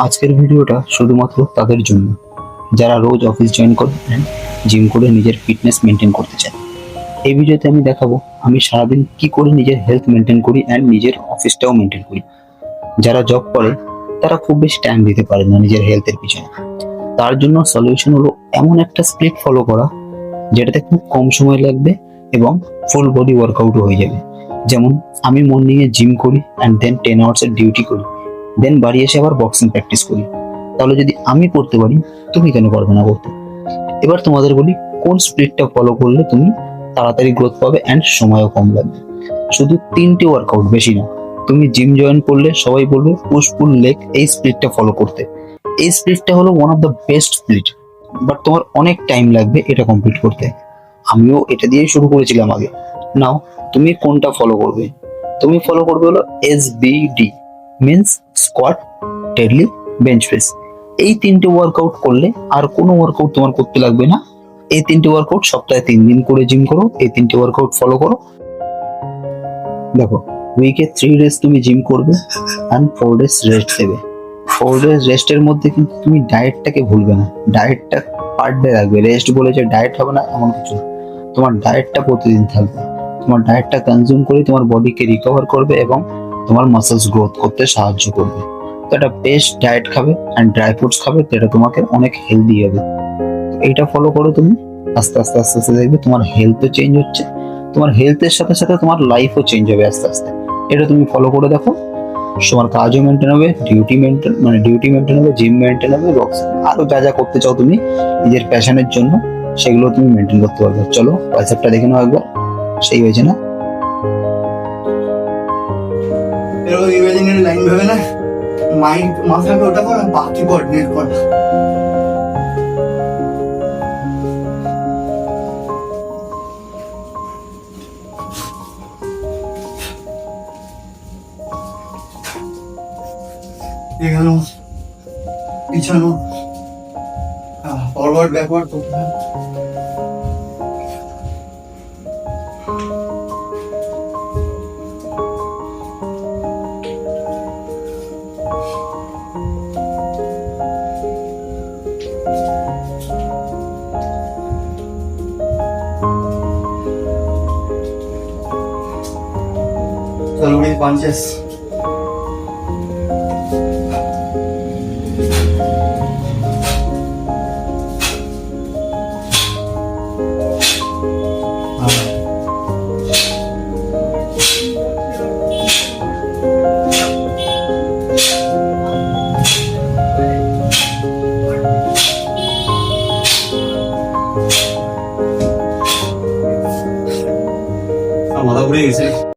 আজকের ভিডিওটা শুধুমাত্র তাদের জন্য যারা রোজ অফিস জয়েন করে জিম করে নিজের ফিটনেস মেনটেন করতে চায়। এই ভিডিওতে আমি দেখাবো আমি সারাদিন কি করে নিজের হেলথ মেনটেন করি অ্যান্ড নিজের অফিসটাও মেনটেন করি। যারা জব করে তারা খুব বেশি টাইম দিতে পারে না নিজের হেলথের পিছনে। তার জন্য সলিউশন হলো এমন একটা স্প্লিট ফলো করা যেটাতে খুব কম সময় লাগবে এবং ফুল বডি ওয়ার্কআউটও হয়ে যাবে। যেমন আমি মর্নিং এ জিম করি অ্যান্ড দেন 10 আওয়ার্স এর ডিউটি করি, দেন বাড়ি এসে আবার বক্সিং প্র্যাকটিস করি। তাহলে যদি আমি করতে পারি তুমি কেন পারবে না করতে? এবার তোমাদের বলি কোন স্প্লিটটা ফলো করলে তুমি তাড়াতাড়ি গ্রোথ পাবে অ্যান্ড সময়ও কম লাগবে। শুধু 3টে ওয়ার্কআউট, বেশি না। তুমি জিম জয়েন করলে সবাই বলবে পুশ পুল লেগ, এই স্প্লিটটা ফলো করতে। এই স্প্লিটটা হলো one of the best split, but তোমার অনেক টাইম লাগবে এটা কমপ্লিট করতে। আমিও এটা দিয়েই শুরু করেছিলাম আগে। নাও তুমি কোনটা ফলো করবে? তুমি ফলো করবে হলো SBD, means squat, deadlift, bench press. এই 3টে ওয়ার্কআউট করলে আর কোনো ওয়ার্কআউট তোমার করতে লাগবে না। এই 3টে ওয়ার্কআউট সপ্তাহে 3 দিন করে জিম করো, এই 3টে ওয়ার্কআউট ফলো করো। দেখো, উইকে 3 ডেজ তুমি জিম করবে অ্যান্ড 4 ডেজ রেস্ট দেবে। 4 ডেজ রেস্টের মধ্যে কিন্তু তুমি ডায়েটটাকে ভুলবে না। ডায়েটটা পার ডে রাখবে। রেস্ট বলে যে ডায়েট হবে না এমন কিছু না। তোমার ডায়েটটা প্রতিদিন থাকবে। তোমার ডায়েটটা কনজিউম করে তোমার বডিকে রিকভার করবে এবং তোমার মাসেলস গ্রোথ করতে সাহায্য করবে। তো একটা বেস্ট ডায়েট খাবে অ্যান্ড ড্রাই ফ্রুটস খাবে, যেটা তোমাকে অনেক হেলদি হবে। এইটা ফলো করো তুমি। আস্তে আস্তে আস্তে আস্তে দেখবে তোমার হেলথও চেঞ্জ হচ্ছে। তোমার হেলথের সাথে সাথে তোমার লাইফও চেঞ্জ হবে আস্তে আস্তে। এটা তুমি ফলো করে দেখো, তোমার কাজও মেনটেন হবে, ডিউটি মেনটেন হবে, জিম মেনটেন হবে, আরো যা যা করতে চাও তুমি নিজের প্যাশনের জন্য সেগুলো তুমি মেনটেন করতে পারবে। চলো বাইসেপটা দেখে নাও একবার, সেই হয়েছে না? এরকম ইমাজিনারি লাইন ভেবে না, মাইন্ড মাথাকে ওটা কর, বাকি কোঅর্ডিনেট কর। এখানে পিছানো, ফরওয়ার্ড ব্যাকওয়ার্ড করতে হবে। Solo with punches. মাথা ঘুরে গেছে।